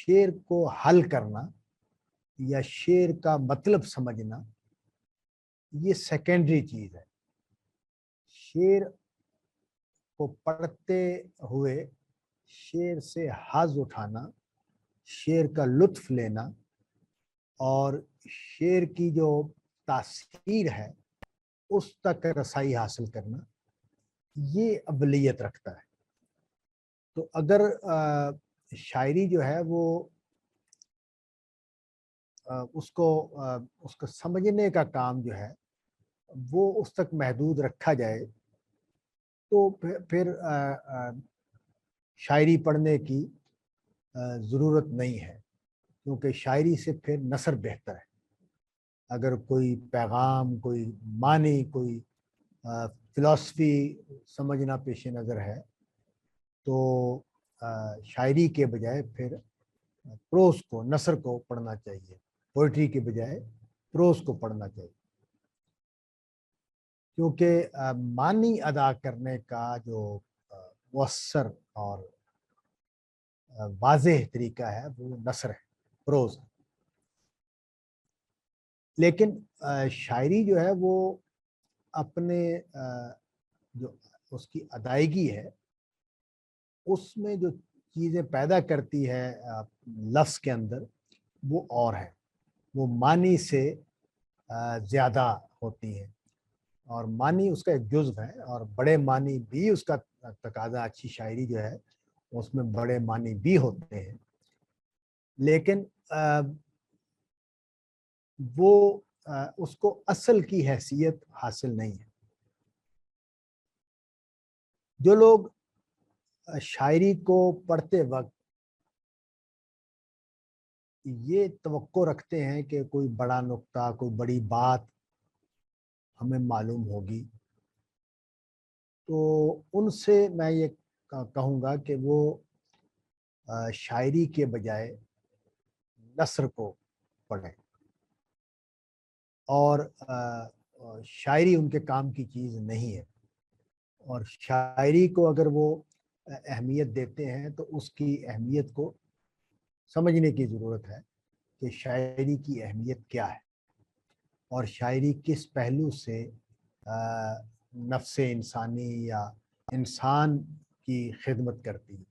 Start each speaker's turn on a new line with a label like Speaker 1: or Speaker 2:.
Speaker 1: شعر کو حل کرنا یا شعر کا مطلب سمجھنا یہ سیکنڈری چیز ہے. شعر کو پڑھتے ہوئے شعر سے حظ اٹھانا، شعر کا لطف لینا اور شعر کی جو تاثیر ہے اس تک رسائی حاصل کرنا یہ ابلیت رکھتا ہے. تو اگر شاعری جو ہے وہ اس کو سمجھنے کا کام جو ہے وہ اس تک محدود رکھا جائے تو پھر شاعری پڑھنے کی ضرورت نہیں ہے، کیونکہ شاعری سے پھر نثر بہتر ہے. اگر کوئی پیغام، کوئی معنی، کوئی فلسفی سمجھنا پیش نظر ہے تو شاعری کے بجائے پھر پروز کو، نثر کو پڑھنا چاہیے، پوئٹری کے بجائے پروز کو پڑھنا چاہیے. کیونکہ معنی ادا کرنے کا جو مؤثر اور واضح طریقہ ہے وہ نثر ہے، پروز ہے. لیکن شاعری جو ہے وہ اپنے جو اس کی ادائیگی ہے اس میں جو چیزیں پیدا کرتی ہے لفظ کے اندر وہ اور ہے، وہ معنی سے زیادہ ہوتی ہیں، اور معنی اس کا ایک جزو ہے اور بڑے معنی بھی اس کا تقاضا. اچھی شاعری جو ہے اس میں بڑے معنی بھی ہوتے ہیں، لیکن وہ اس کو اصل کی حیثیت حاصل نہیں ہے. جو لوگ شاعری کو پڑھتے وقت یہ توقع رکھتے ہیں کہ کوئی بڑا نقطہ، کوئی بڑی بات ہمیں معلوم ہوگی، تو ان سے میں یہ کہوں گا کہ وہ شاعری کے بجائے نثر کو پڑھیں. اور شاعری ان کے کام کی چیز نہیں ہے، اور شاعری کو اگر وہ اہمیت دیتے ہیں تو اس کی اہمیت کو سمجھنے کی ضرورت ہے کہ شاعری کی اہمیت کیا ہے اور شاعری کس پہلو سے نفس انسانی یا انسان کی خدمت کرتی ہے.